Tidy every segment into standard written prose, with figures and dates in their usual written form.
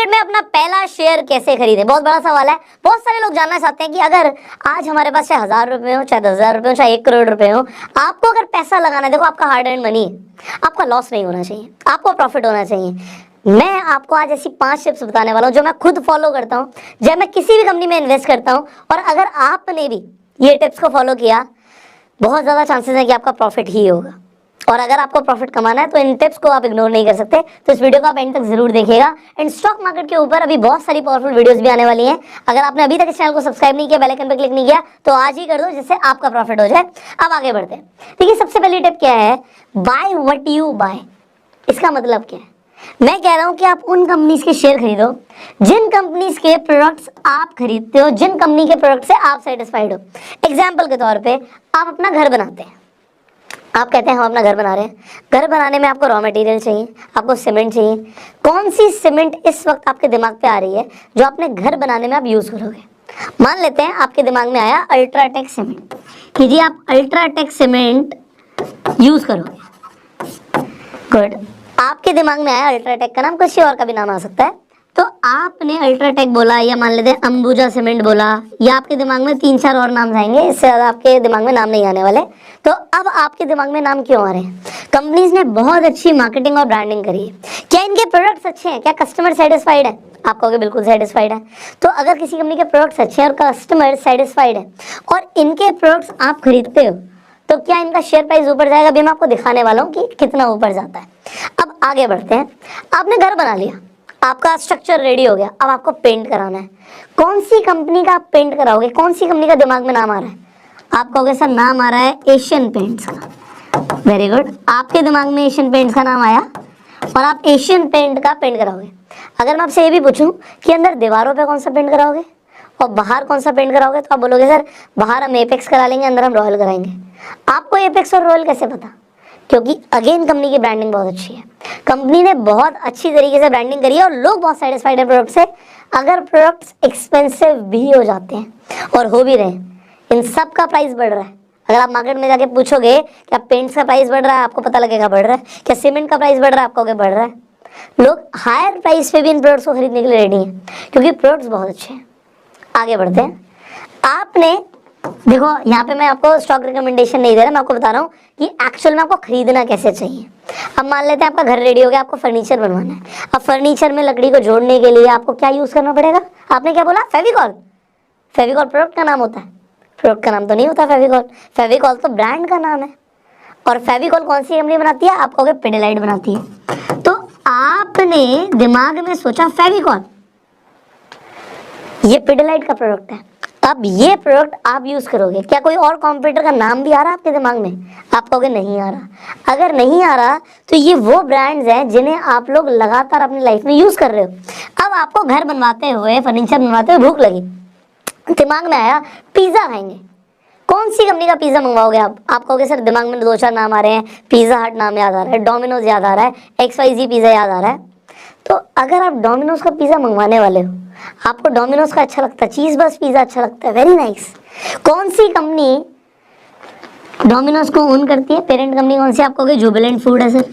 Market में अपना पहला शेयर कैसे खरीदें, बहुत बड़ा सवाल है। बहुत सारे लोग जानना चाहते हैं कि अगर आज हमारे पास चाहे 1000 रुपए हो, चाहे 10,000 रुपए हो, चाहे 1 करोड़ रुपए हो, आपको अगर पैसा लगाना है, देखो आपका हार्ड एंड मनी है, आपका लॉस नहीं होना चाहिए, आपको प्रॉफिट होना चाहिए। मैं आपको आज ऐसी 5 टिप्स बताने वाला हूं जो मैं खुद फॉलो करता हूं जब मैं किसी भी कंपनी में इन्वेस्ट करता हूं, और अगर आपने भी ये टिप्स को फॉलो किया, बहुत ज़्यादा चांसेस है कि आपका प्रॉफिट ही होगा। और अगर आपको प्रॉफिट कमाना है तो इन टिप्स को आप इग्नोर नहीं कर सकते, तो इस वीडियो को आप एंड तक जरूर देखिएगा। एंड स्टॉक मार्केट के ऊपर अभी बहुत सारी पावरफुल वीडियोस भी आने वाली हैं। अगर आपने अभी तक इस चैनल को सब्सक्राइब नहीं किया, बेल आइकन पर क्लिक नहीं किया, तो आज ही कर दो जिससे आपका प्रॉफिट हो जाए। अब आगे बढ़ते हैं। देखिए, सबसे पहली टिप क्या है, बाय व्हाट यू बाय। इसका मतलब क्या है, मैं कह रहा हूं कि आप उन कंपनीज के शेयर खरीदो जिन कंपनीज के प्रोडक्ट्स आप खरीदते हो, जिन कंपनी के प्रोडक्ट से आप सेटिस्फाइड हो। एग्जाम्पल के तौर पे आप अपना घर बनाते हैं, आप कहते हैं हम अपना घर बना रहे हैं। घर बनाने में आपको रॉ मटेरियल चाहिए, आपको सीमेंट चाहिए। कौन सी सीमेंट इस वक्त आपके दिमाग पे आ रही है जो अपने घर बनाने में आप यूज करोगे? मान लेते हैं आपके दिमाग में आया अल्ट्राटेक सीमेंट, कि जी आप अल्ट्राटेक सीमेंट यूज करोगे। गुड, आपके दिमाग में आया अल्ट्राटेक का नाम, किसी और का भी नाम आ सकता है, तो आपने अल्ट्राटेक बोला, या मान लेते हैं अंबुजा सीमेंट बोला, या आपके दिमाग में 3-4 और नाम आएंगे, इससे ज़्यादा आपके दिमाग में नाम नहीं आने वाले। तो अब आपके दिमाग में नाम क्यों आ रहे हैं? कंपनीज ने बहुत अच्छी मार्केटिंग और ब्रांडिंग करी है। क्या इनके प्रोडक्ट्स अच्छे हैं? क्या कस्टमर सेटिस्फाइड है? आप कहोगे बिल्कुल सेटिस्फाइड है। तो अगर किसी कंपनी के प्रोडक्ट्स अच्छे हैं और कस्टमर सेटिस्फाइड है और इनके प्रोडक्ट्स आप खरीदते हो, तो क्या इनका शेयर प्राइस ऊपर जाएगा? अभी मैं आपको दिखाने वाला हूँ कि कितना ऊपर जाता है। अब आगे बढ़ते हैं। आपने घर बना लिया, आपका स्ट्रक्चर रेडी हो गया, अब आपको पेंट कराना है। कौन सी कंपनी का आप पेंट कराओगे? कौन सी कंपनी का दिमाग में नाम आ रहा है? आप कहोगे सर नाम आ रहा है एशियन पेंट्स का। वेरी गुड, आपके दिमाग में एशियन पेंट्स का नाम आया और आप एशियन पेंट का पेंट कराओगे। अगर मैं आपसे ये भी पूछूं कि अंदर दीवारों पे कौन सा पेंट कराओगे और बाहर कौन सा पेंट कराओगे, तो आप बोलोगे सर बाहर हम एपेक्स करा लेंगे, अंदर हम रॉयल कराएंगे। आपको एपेक्स और रॉयल कैसे पता? क्योंकि अगेन कंपनी की ब्रांडिंग बहुत अच्छी है। कंपनी ने बहुत अच्छी तरीके से ब्रांडिंग करी है और लोग बहुत सेटिस्फाइड है प्रोडक्ट से। अगर प्रोडक्ट्स एक्सपेंसिव भी हो जाते हैं और हो भी रहे हैं, इन सब का प्राइस बढ़ रहा है। अगर आप मार्केट में जाके पूछोगे क्या पेंट्स का प्राइस बढ़ रहा है, आपको पता लगेगा बढ़ रहा है। क्या सीमेंट का प्राइस बढ़ रहा है, आपको बढ़ रहा है। लोग हायर प्राइस पे भी इन प्रोडक्ट्स को खरीदने के लिए रेडी हैं क्योंकि प्रोडक्ट्स बहुत अच्छे हैं। आगे बढ़ते हैं। आपने देखो, यहाँ पे मैं आपको स्टॉक रिकमेंडेशन नहीं दे रहा, मैं आपको बता रहा हूँ कि एक्चुअल में आपको खरीदना कैसे चाहिए। अब मान लेते हैं आपका घर रेडी हो गया, आपको फर्नीचर बनवाना है। अब फर्नीचर में लकड़ी को जोड़ने के लिए आपको क्या यूज करना पड़ेगा? आपने क्या बोला? फेविकॉल। फेविकॉल प्रोडक्ट का नाम होता है? प्रोडक्ट का नाम तो नहीं होता फेविकॉल। फेविकॉल तो ब्रांड का नाम है। और फेविकॉल कौन सी कंपनी बनाती है? आप कहोगे पिडिलाइट बनाती है। तो आपने दिमाग में सोचा फेविकॉल, ये पिडिलाइट का प्रोडक्ट है। अब ये प्रोडक्ट आप यूज करोगे, क्या कोई और कॉम्पिटिटर का नाम भी आ रहा है आपके दिमाग में? आप कहोगे नहीं आ रहा। अगर नहीं आ रहा तो ये वो ब्रांड्स हैं जिन्हें आप लोग लगातार अपनी लाइफ में यूज कर रहे हो। अब आपको घर बनवाते हुए, फर्नीचर बनवाते हुए भूख लगी, दिमाग में आया पिज्जा खाएंगे। कौन सी कंपनी का पिज्जा मंगवाओगे आप कहोगे सर दिमाग में 2-4 नाम आ रहे हैं, पिज्जा हट नाम याद आ रहा है, डोमिनोज याद आ रहा है, XYZ पिज्जा याद आ रहा है। तो अगर आप डोमिनोज का पिज्जा मंगवाने वाले हो, आपको डोमिनोज का अच्छा लगता है, चीज बस पिज्जा अच्छा लगता है, वेरी नाइस। कौन सी कंपनी डोमिनोज को ओन करती है? पेरेंट कंपनी कौन सी? आप कहोगे जुबिलेंट फूड है सर।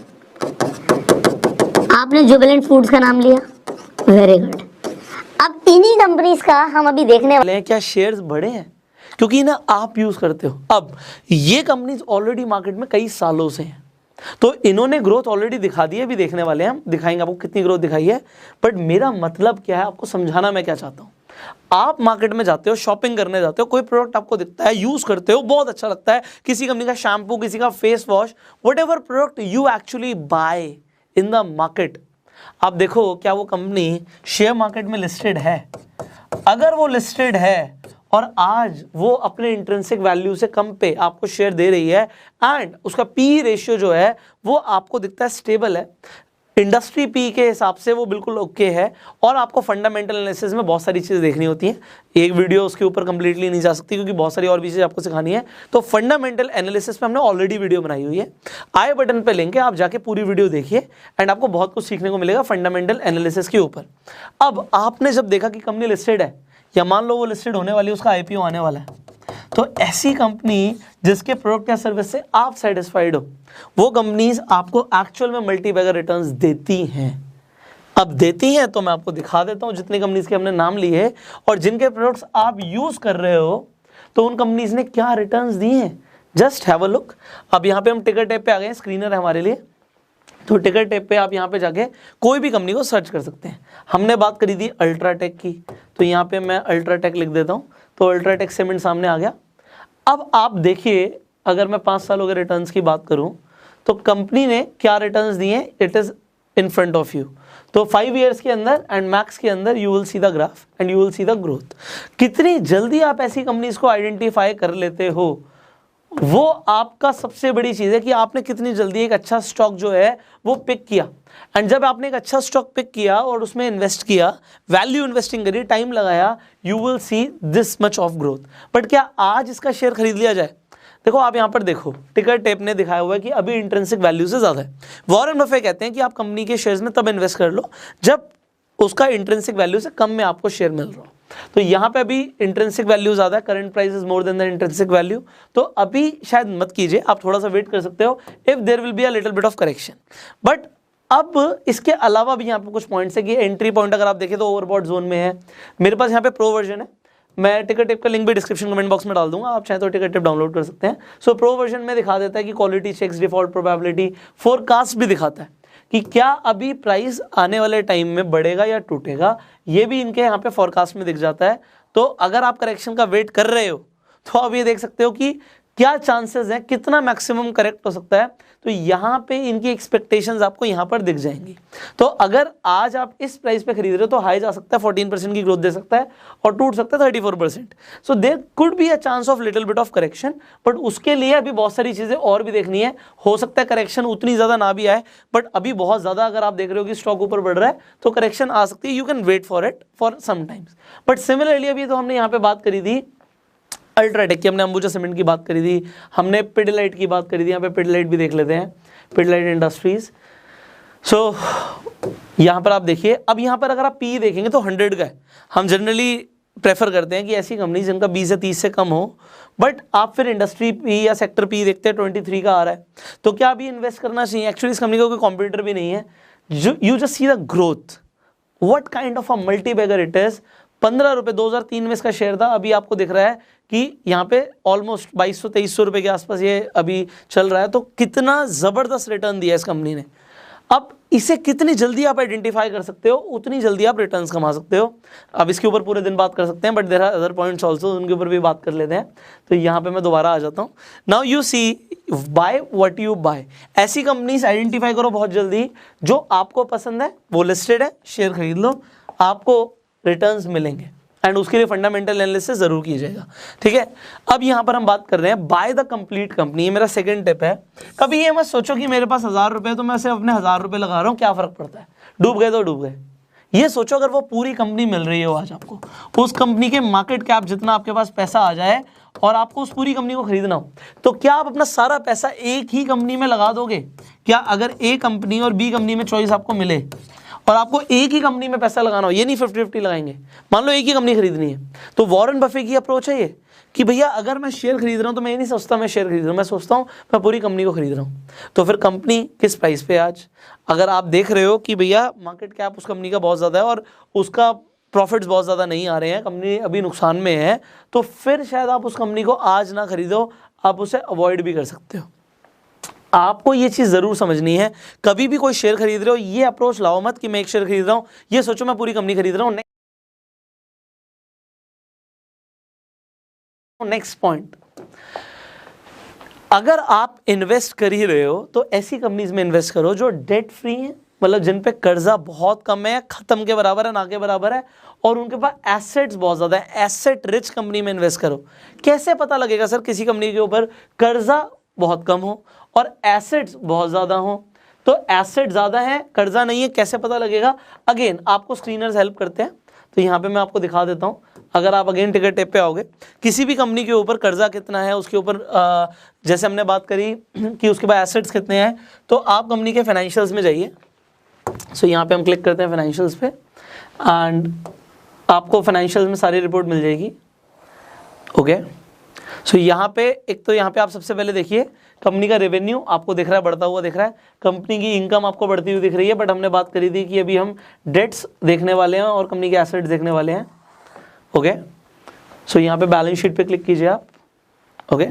आपने जुबिलेंट फूड्स का नाम लिया, वेरी गुड। अब इन्हीं कंपनीज का हम अभी देखने वाले हैं क्या शेयर्स बढ़े हैं क्योंकि ना आप यूज करते हो। अब ये कंपनीज ऑलरेडी मार्केट में कई सालों से हैं, तो इन्होंने ग्रोथ ऑलरेडी दिखा दी है, भी देखने वाले हैं हम, दिखाएंगे आपको कितनी ग्रोथ दिखाई है। बट मेरा मतलब क्या है, आपको समझाना मैं क्या चाहता हूँ। आप मार्केट में जाते हो, शॉपिंग करने जाते हो, कोई प्रोडक्ट आपको दिखता है, यूज करते हो, बहुत अच्छा लगता है, किसी कंपनी का शैम्पू, किसी का face wash, whatever product you actually buy in the market, आप देखो क्या वो कंपनी शेयर मार्केट में लिस्टेड है। अगर वो लिस्टेड है और आज वो अपने इंट्रिंसिक वैल्यू से कम पे आपको शेयर दे रही है एंड उसका पी रेशियो जो है वो आपको दिखता है स्टेबल है, इंडस्ट्री पी के हिसाब से वो बिल्कुल ओके है, और आपको फंडामेंटल एनालिसिस में बहुत सारी चीज़ें देखनी होती हैं। एक वीडियो उसके ऊपर कंप्लीटली नहीं जा सकती क्योंकि बहुत सारी और भी चीज़ें आपको सिखानी है। तो फंडामेंटल एनालिसिस पे हमने ऑलरेडी वीडियो बनाई हुई है, आई बटन पे लिंक है, आप जाके पूरी वीडियो देखिए एंड आपको बहुत कुछ सीखने को मिलेगा फंडामेंटल एनालिसिस के ऊपर। अब आपने जब देखा कि कंपनी लिस्टेड है, या मान लो वो लिस्टेड होने वाली है, उसका IPO आने वाला है, तो ऐसी कंपनी जिसके प्रोडक्ट या सर्विस से आप सेटिस्फाइड हो, वो कंपनीज आपको एक्चुअल में मल्टीबैगर रिटर्न्स देती हैं। अब देती हैं तो मैं आपको दिखा देता हूं जितनी कंपनीज के हमने नाम लिए और जिनके प्रोडक्ट्स आप यूज कर रहे हो तो उन कंपनीज ने क्या रिटर्न्स दिए हैं, जस्ट हैव अ लुक। अब यहाँ पे हम टिकर टैब पे आ गए हैं, स्क्रीनर है हमारे लिए, तो टिकर टैब पे आप यहाँ पे जाके कोई भी कंपनी को सर्च कर सकते हैं। हमने बात करी थी अल्ट्राटेक की, तो यहाँ पे मैं अल्ट्राटेक लिख देता हूँ, तो अल्ट्राटेक सीमेंट सामने आ गया। अब आप देखिए, अगर मैं 5 सालों के रिटर्न्स की बात करूँ तो कंपनी ने क्या रिटर्न्स दिए हैं, it is in front of you. तो 5 ईयर्स के अंदर एंड मैक्स के अंदर you will see the graph and you will see the growth. कितनी जल्दी आप ऐसी कंपनीज को आइडेंटिफाई कर लेते हो, वो आपका सबसे बड़ी चीज़ है कि आपने कितनी जल्दी एक अच्छा स्टॉक जो है वो पिक किया। एंड जब आपने एक अच्छा स्टॉक पिक किया और उसमें इन्वेस्ट किया, वैल्यू इन्वेस्टिंग करी, टाइम लगाया, you will see this much of growth. But क्या आज इसका शेयर खरीद लिया जाए? देखो आप यहाँ पर देखो, टिकर टैब ने दिखाया हुआ है कि अभी इंट्रिंसिक वैल्यू से ज़्यादा है। वॉरेन बफेट कहते हैं कि आप कंपनी के शेयर्स में तब इन्वेस्ट कर लो जब उसका इंट्रिंसिक वैल्यू से कम में आपको शेयर मिल रहा हो। तो यहाँ पे अभी इंट्रिंसिक वैल्यू ज़्यादा है, current price is more than the intrinsic value, तो अभी शायद मत कीजिए, आप थोड़ा सा वेट कर सकते हो if there will be a little bit of correction. But अब इसके अलावा भी यहाँ पे कुछ पॉइंट्स है कि एंट्री पॉइंट अगर आप देखें तो ओवरबॉट जोन में है। मेरे पास यहाँ पे प्रो वर्जन है, मैं टिकर टिप का लिंक भी डिस्क्रिप्शन कमेंट बॉक्स में डाल दूंगा, आप चाहे तो टिकर टिप डाउनलोड कर सकते हैं। सो प्रो वर्जन में दिखा देता है कि quality checks, default probability, forecast भी दिखाता है कि क्या अभी प्राइस आने वाले टाइम में बढ़ेगा या टूटेगा, ये भी इनके यहाँ पे फोरकास्ट में दिख जाता है। तो अगर आप करेक्शन का वेट कर रहे हो तो आप ये देख सकते हो कि क्या चांसेस हैं, कितना मैक्सिमम करेक्ट हो सकता है। तो यहाँ पे इनकी एक्सपेक्टेशंस आपको यहाँ पर दिख जाएंगी। तो अगर आज आप इस प्राइस पे खरीद रहे हो तो हाई जा सकता है, 14% की ग्रोथ दे सकता है और टूट सकता है 34%। So there could be a chance of little bit of correction, but उसके लिए अभी बहुत सारी चीज़ें और भी देखनी है। हो सकता है करेक्शन उतनी ज़्यादा ना भी आए, बट अभी बहुत ज़्यादा अगर आप देख रहे हो कि स्टॉक ऊपर बढ़ रहा है तो करेक्शन आ सकती है। You can wait for it for some times. But similarly अभी तो हमने यहाँ पे बात करी थी अल्ट्राटेक की, हमने अंबुजा सीमेंट की बात करी थी, हमने पिडिलाइट की बात करी थी। यहाँ पे पिडिलाइट भी देख लेते हैं, पिडिलाइट इंडस्ट्रीज। सो यहाँ पर आप देखिए, अब यहाँ पर अगर आप पी देखेंगे तो 100 का है। हम जनरली प्रेफर करते हैं कि ऐसी कंपनी जिनका 20 से 30 से कम हो, बट आप फिर इंडस्ट्री पी या सेक्टर पी देखते हैं 23 का आ रहा है, तो क्या अभी इन्वेस्ट करना चाहिए? एक्चुअली इस कंपनी का कोई कॉम्पिटिटर भी नहीं है। You just see the growth, what kind of a multibagger it is. 15 रुपये 2003 में इसका शेयर था, अभी आपको दिख रहा है कि यहाँ पे ऑलमोस्ट 2200-2300 रुपये के आसपास ये अभी चल रहा है। तो कितना ज़बरदस्त रिटर्न दिया इस कंपनी ने। अब इसे कितनी जल्दी आप आइडेंटिफाई कर सकते हो, उतनी जल्दी आप रिटर्न्स कमा सकते हो। अब इसके ऊपर पूरे दिन बात कर सकते हैं, but there are other points also, उनके ऊपर भी बात कर लेते हैं। तो यहाँ पे मैं दोबारा आ जाता हूँ। Now you see, buy what you buy. ऐसी कंपनीज आइडेंटिफाई करो बहुत जल्दी जो आपको पसंद है, वो लिस्टेड है, शेयर खरीद लो, आपको रिटर्न्स मिलेंगे। एंड उसके लिए फंडामेंटल एनालिसिस जरूर कीजिएगा, ठीक है। अब यहाँ पर हम बात कर रहे हैं बाय द कंप्लीट कंपनी। ये मेरा सेकंड टिप है। कभी ये मत सोचो कि मेरे पास 1000 रुपये तो मैं सिर्फ अपने 1000 रुपये लगा रहा हूँ, क्या फर्क पड़ता है, डूब गए तो डूब गए। ये सोचो अगर वो पूरी कंपनी मिल रही हो आज आपको, उस कंपनी के मार्केट कैप जितना आपके पास पैसा आ जाए और आपको उस पूरी कंपनी को खरीदना हो, तो क्या आप अपना सारा पैसा एक ही कंपनी में लगा दोगे? क्या अगर ए कंपनी और बी कंपनी में चॉइस आपको मिले और आपको एक ही कंपनी में पैसा लगाना हो, ये नहीं 50-50 लगाएंगे, मान लो एक ही कंपनी खरीदनी है, तो वॉरेन बफेट की अप्रोच है ये कि भैया अगर मैं शेयर खरीद रहा हूँ तो मैं ये नहीं सोचता मैं शेयर खरीद रहा हूँ, मैं सोचता हूँ मैं पूरी कंपनी को खरीद रहा हूँ। तो फिर कंपनी किस प्राइस पे आज, अगर आप देख रहे हो कि भैया मार्केट कैप उस कंपनी का बहुत ज़्यादा है और उसका प्रॉफिट्स बहुत ज़्यादा नहीं आ रहे हैं, कंपनी अभी नुकसान में है, तो फिर शायद आप उस कंपनी को आज ना खरीदो, आप उसे अवॉइड भी कर सकते हो। आपको ये चीज़ ज़रूर समझनी है, कभी भी कोई शेयर खरीद रहे हो ये अप्रोच लाओ मत कि मैं एक शेयर खरीद रहा हूँ, ये सोचो मैं पूरी कंपनी खरीद रहा हूँ। नेक्स्ट पॉइंट, अगर आप इन्वेस्ट कर ही रहे हो तो ऐसी कंपनीज में इन्वेस्ट करो जो डेट फ्री है, मतलब जिन पे कर्जा बहुत कम है, खत्म के बराबर है, ना के बराबर है, और उनके पास एसेट्स बहुत ज़्यादा है। एसेट रिच कंपनी में इन्वेस्ट करो। कैसे पता लगेगा सर किसी कंपनी के ऊपर कर्जा बहुत कम हो और एसेट्स बहुत ज़्यादा हो? तो एसेट ज़्यादा है, कर्जा नहीं है, कैसे पता लगेगा? अगेन आपको स्क्रीनर्स हेल्प करते हैं, तो यहाँ पे मैं आपको दिखा देता हूँ। अगर आप अगेन टिकर टेप पे आओगे, किसी भी कंपनी के ऊपर कर्जा कितना है, उसके ऊपर जैसे हमने बात करी कि उसके पास एसेट्स कितने हैं, तो आप कंपनी के फाइनेंशियल्स में जाइए। सो यहाँ पे हम क्लिक करते हैं फाइनेंशियल्स पे एंड आपको फाइनेंशियल्स में सारी रिपोर्ट मिल जाएगी। ओके, सो यहाँ पे एक तो यहाँ पे आप सबसे पहले देखिए कंपनी का रेवेन्यू आपको दिख रहा है बढ़ता हुआ दिख रहा है, कंपनी की इनकम आपको बढ़ती हुई दिख रही है, बट हमने बात करी थी कि अभी हम डेट्स देखने वाले हैं और कंपनी के एसेट्स देखने वाले हैं। ओके, सो यहाँ पे बैलेंस शीट पे क्लिक कीजिए आप। ओके,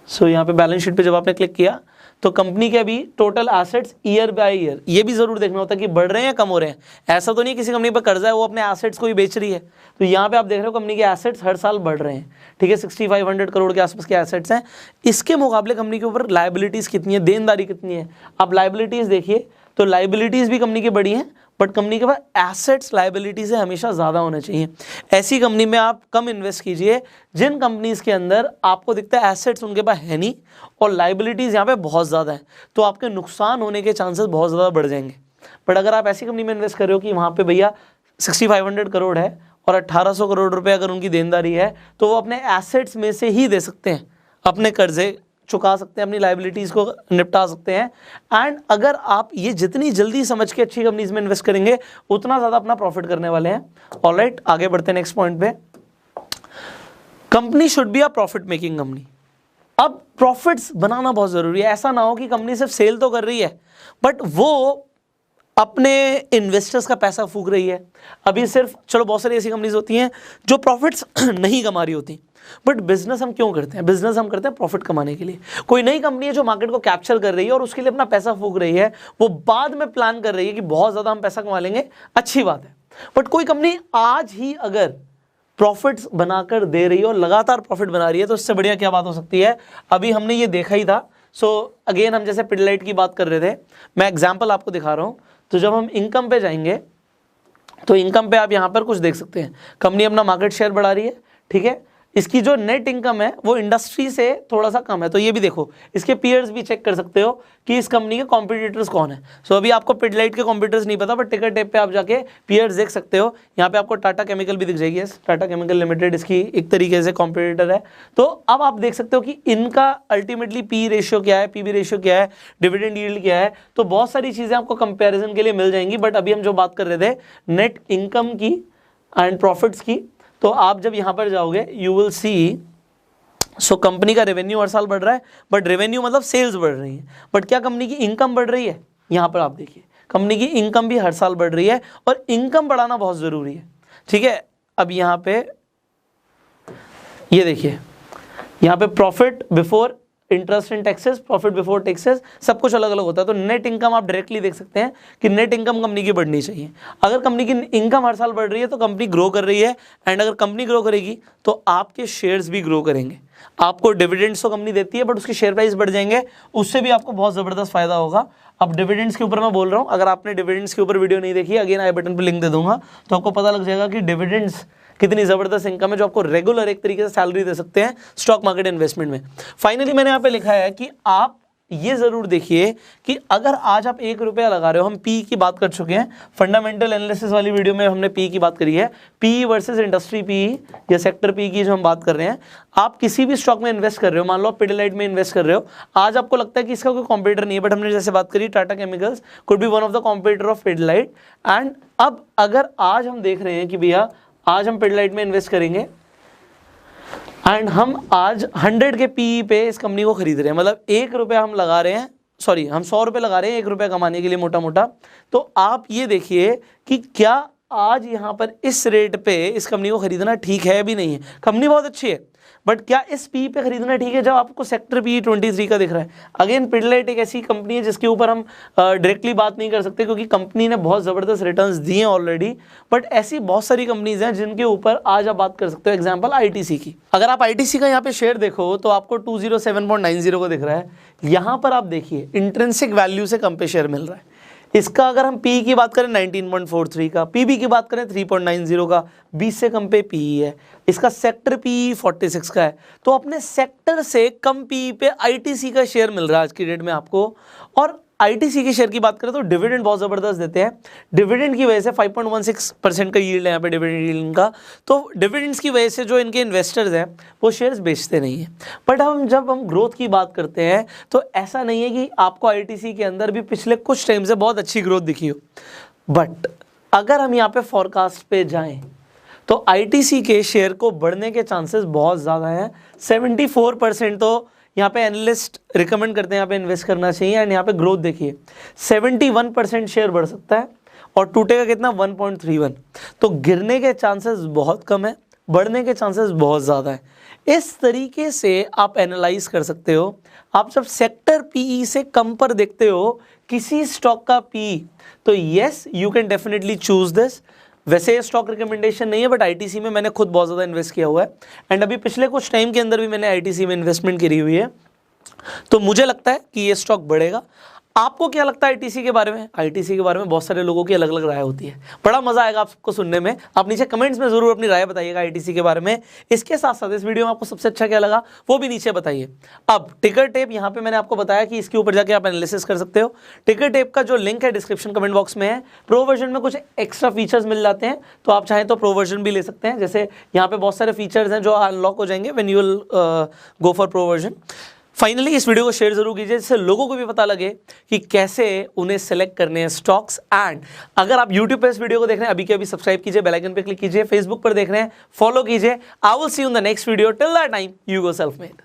सो यहाँ पे बैलेंस शीट पे जब आपने क्लिक किया तो कंपनी के अभी total assets year by year, ये भी जरूर देखना होता है कि बढ़ रहे हैं या कम हो रहे हैं। ऐसा तो नहीं किसी कंपनी पर कर्जा है वो अपने एसेट्स को ही बेच रही है, तो यहाँ पे आप देख रहे हो कंपनी के एसेट्स हर साल बढ़ रहे हैं। ठीक है, 6500 करोड़ के आसपास के एसेट्स हैं। इसके मुकाबले कंपनी के ऊपर लाइबिलिटीज कितनी है, देनदारी कितनी है, आप लाइबिलिटीज देखिए तो लाइबिलिटीज भी कंपनी की बड़ी हैं, बट कंपनी के पास एसेट्स लाइबिलिटी से हमेशा ज़्यादा होने चाहिए। ऐसी कंपनी में आप कम इन्वेस्ट कीजिए जिन कंपनीज के अंदर आपको दिखता है एसेट्स उनके पास है नहीं और लाइबिलिटीज़ यहाँ पे बहुत ज़्यादा है, तो आपके नुकसान होने के चांसेस बहुत ज़्यादा बढ़ जाएंगे। बट अगर आप ऐसी कंपनी में इन्वेस्ट कर रहे हो कि वहाँ पे भैया 6500 करोड़ है और 1800 करोड़ रुपये अगर उनकी देनदारी है, तो वो अपने एसेट्स में से ही दे सकते हैं, अपने कर्जे चुका सकते हैं, अपनी लाइबिलिटीज़ को निपटा सकते हैं। एंड अगर आप ये जितनी जल्दी समझ के अच्छी कंपनीज में इन्वेस्ट करेंगे उतना ज़्यादा अपना प्रॉफिट करने वाले हैं। ऑलराइट, आगे बढ़ते हैं नेक्स्ट पॉइंट पे। Company should be a profit making company. अब प्रॉफिट्स बनाना बहुत ज़रूरी है। ऐसा ना हो कि कंपनी सिर्फ सेल तो कर रही है बट वो अपने इन्वेस्टर्स का पैसा फूक रही है। अभी सिर्फ चलो बहुत सारी ऐसी कंपनीज होती हैं जो प्रॉफिट्स नहीं कमा रही होती, बट बिजनेस हम क्यों करते हैं? बिजनेस हम करते हैं प्रॉफिट कमाने के लिए। कोई नई कंपनी है जो मार्केट को कैप्चर कर रही है और उसके लिए अपना पैसा फूक रही है, वो बाद में प्लान कर रही है कि बहुत ज़्यादा हम पैसा कमा लेंगे, अच्छी बात है। बट कोई कंपनी आज ही अगर प्रॉफिट्स बनाकर दे रही है और लगातार प्रॉफिट बना रही है तो इससे बढ़िया क्या बात हो सकती है? अभी हमने ये देखा ही था। सो अगेन हम जैसे पिडलाइट की बात कर रहे थे, मैं एग्जाम्पल आपको दिखा रहा हूँ। तो जब हम इनकम पे जाएंगे तो इनकम पे आप यहाँ पर कुछ देख सकते हैं, कंपनी अपना मार्केट शेयर बढ़ा रही है। ठीक है, इसकी जो नेट इनकम है वो इंडस्ट्री से थोड़ा सा कम है, तो ये भी देखो, इसके पीयर्स भी चेक कर सकते हो कि इस कंपनी के कॉम्पिटिटर्स कौन है। सो अभी आपको पिडलाइट के कॉम्पिटिटर्स नहीं पता, बट टिकर टेप पे आप जाके पीयर्स देख सकते हो। यहाँ पे आपको टाटा केमिकल भी दिख जाएगी, टाटा केमिकल लिमिटेड इसकी एक तरीके से कॉम्पिटिटर है। तो अब आप देख सकते हो कि इनका अल्टीमेटली पी रेशियो क्या है, पीबी रेशियो क्या है, डिविडेंड यील्ड क्या है, तो बहुत सारी चीज़ें आपको कंपेरिजन के लिए मिल जाएंगी। बट अभी हम जो बात कर रहे थे नेट इनकम की एंड प्रॉफिट्स की, तो आप जब यहाँ पर जाओगे you will see, so company का रेवेन्यू हर साल बढ़ रहा है, बट रेवेन्यू मतलब सेल्स बढ़ रही है, बट क्या कंपनी की इनकम बढ़ रही है? यहाँ पर आप देखिए कंपनी की इनकम भी हर साल बढ़ रही है और इनकम बढ़ाना बहुत ज़रूरी है। ठीक है, अब यहाँ पे ये देखिए, यहाँ पे profit before interest and taxes, profit before taxes, सब कुछ अलग अलग होता है। तो नेट इनकम आप डायरेक्टली देख सकते हैं कि नेट इनकम कंपनी की बढ़नी चाहिए। अगर कंपनी की इनकम हर साल बढ़ रही है तो कंपनी ग्रो कर रही है, एंड अगर कंपनी ग्रो करेगी तो आपके शेयर्स भी ग्रो करेंगे। आपको डिविडेंड्स तो कंपनी देती है बट उसके शेयर प्राइस बढ़ जाएंगे, उससे भी आपको बहुत ज़बरदस्त फायदा होगा। अब डिविडेंड्स के ऊपर मैं बोल रहा हूँ, अगर आपने डिविडेंड्स के ऊपर वीडियो नहीं देखी, अगेन आई बटन पर लिंक दे दूंगा, तो आपको पता लग जाएगा कि डिविडेंड्स कितनी ज़बरदस्त इनकम है जो आपको रेगुलर एक तरीके से सैलरी दे सकते हैं स्टॉक मार्केट इन्वेस्टमेंट में। फाइनली मैंने यहाँ पे लिखा है कि आप ये ज़रूर देखिए कि अगर आज आप 1 रुपया लगा रहे हो, हम पी की बात कर चुके हैं, फंडामेंटल एनालिसिस वाली वीडियो में हमने पी की बात करी है, पी वर्सेस इंडस्ट्री पी या सेक्टर पी की जो हम बात कर रहे हैं। आप किसी भी स्टॉक में इन्वेस्ट कर रहे हो, मान लो आप पिडलाइट में इन्वेस्ट कर रहे हो, आज आपको लगता है कि इसका कोई कॉम्पिटिटर नहीं है, बट हमने जैसे बात करी Tata chemicals could be one of the competitor of Pidilite. And अब अगर आज हम देख रहे हैं कि भैया आज हम पिडलाइट में इन्वेस्ट करेंगे एंड हम आज 100 के पी पे इस कंपनी को खरीद रहे हैं, मतलब 1 रुपया हम लगा रहे हैं, सॉरी हम 100 रुपये लगा रहे हैं 1 रुपया कमाने के लिए मोटा मोटा। तो आप ये देखिए कि क्या आज यहाँ पर इस रेट पे इस कंपनी को खरीदना ठीक है भी नहीं है। कंपनी बहुत अच्छी है बट क्या इस पी पे खरीदना ठीक है जब आपको सेक्टर पी 23 का दिख रहा है? अगेन पिडलाइट एक ऐसी कंपनी है जिसके ऊपर हम डायरेक्टली बात नहीं कर सकते क्योंकि कंपनी ने बहुत ज़बरदस्त रिटर्न्स दिए हैं ऑलरेडी, बट ऐसी बहुत सारी कंपनीज हैं जिनके ऊपर आज आप बात कर सकते हो। एग्जांपल आईटीसी की, अगर आप आईटीसी का यहाँ पे शेयर देखो तो आपको 207.90 को दिख रहा है। यहाँ पर आप देखिए इंट्रिंसिक वैल्यू से कम पे शेयर मिल रहा है। इसका अगर हम पी की बात करें 19.43 का, पीबी की बात करें 3.90 का, 20 से कम पे पी है। इसका सेक्टर पी 46 का है, तो अपने सेक्टर से कम पी पे आईटीसी का शेयर मिल रहा है आज की डेट में आपको। और आईटीसी के शेयर की बात करें तो डिविडेंड बहुत ज़बरदस्त देते हैं, डिविडेंड की वजह से 5.16% का यील्ड है यहाँ पे डिविडेंड यील्ड का। तो डिविडेंड्स की वजह से जो इनके इन्वेस्टर्स हैं वो शेयर्स बेचते नहीं हैं। बट जब हम ग्रोथ की बात करते हैं तो ऐसा नहीं है कि आपको आईटीसी के अंदर भी पिछले कुछ टाइम से बहुत अच्छी ग्रोथ दिखी हो, बट अगर हम यहाँ पे फॉरकास्ट पे जाएँ तो आईटीसी के शेयर को बढ़ने के चांसेस बहुत ज़्यादा हैं। 74% तो यहाँ पे एनालिस्ट रिकमेंड करते हैं यहाँ पे इन्वेस्ट करना चाहिए। एंड यहाँ पे ग्रोथ देखिए 71% शेयर बढ़ सकता है और टूटेगा कितना 1.31। तो गिरने के चांसेस बहुत कम है, बढ़ने के चांसेस बहुत ज़्यादा है। इस तरीके से आप एनालाइज कर सकते हो। आप जब सेक्टर पीई से कम पर देखते हो किसी स्टॉक का पीई, तो yes you can definitely choose this. वैसे ये स्टॉक रिकमेंडेशन नहीं है, बट आईटीसी में मैंने खुद बहुत ज़्यादा इन्वेस्ट किया हुआ है एंड अभी पिछले कुछ टाइम के अंदर भी मैंने आईटीसी में इन्वेस्टमेंट करी हुई है। तो मुझे लगता है कि ये स्टॉक बढ़ेगा। आपको क्या लगता है आईटीसी के बारे में? आईटीसी के बारे में बहुत सारे लोगों की अलग अलग राय होती है, बड़ा मजा आएगा आपको सुनने में। आप नीचे कमेंट्स में जरूर अपनी राय बताइएगा आईटीसी के बारे में। इसके साथ साथ इस वीडियो में आपको सबसे अच्छा क्या लगा वो भी नीचे बताइए। अब टिकर टेप यहाँ पे मैंने आपको बताया कि इसके ऊपर जाके आप एनालिसिस कर सकते हो। टिकर टेप का जो लिंक है डिस्क्रिप्शन कमेंट बॉक्स में है। प्रो वर्जन में कुछ एक्स्ट्रा फीचर्स मिल जाते हैं, तो आप चाहें तो प्रो वर्जन भी ले सकते हैं। जैसे यहाँ पे बहुत सारे फीचर्स हैं जो अनलॉक हो जाएंगे when you will go for pro version. Finally इस वीडियो को शेयर जरूर कीजिए जिससे लोगों को भी पता लगे कि कैसे उन्हें सेलेक्ट करने हैं स्टॉक्स। एंड अगर आप YouTube पे इस वीडियो को देख रहे हैं अभी के अभी सब्सक्राइब कीजिए, बेल आइकन पे क्लिक कीजिए। फेसबुक पर देख रहे हैं फॉलो कीजिए। I will see you in the next video. Till that time you go self made.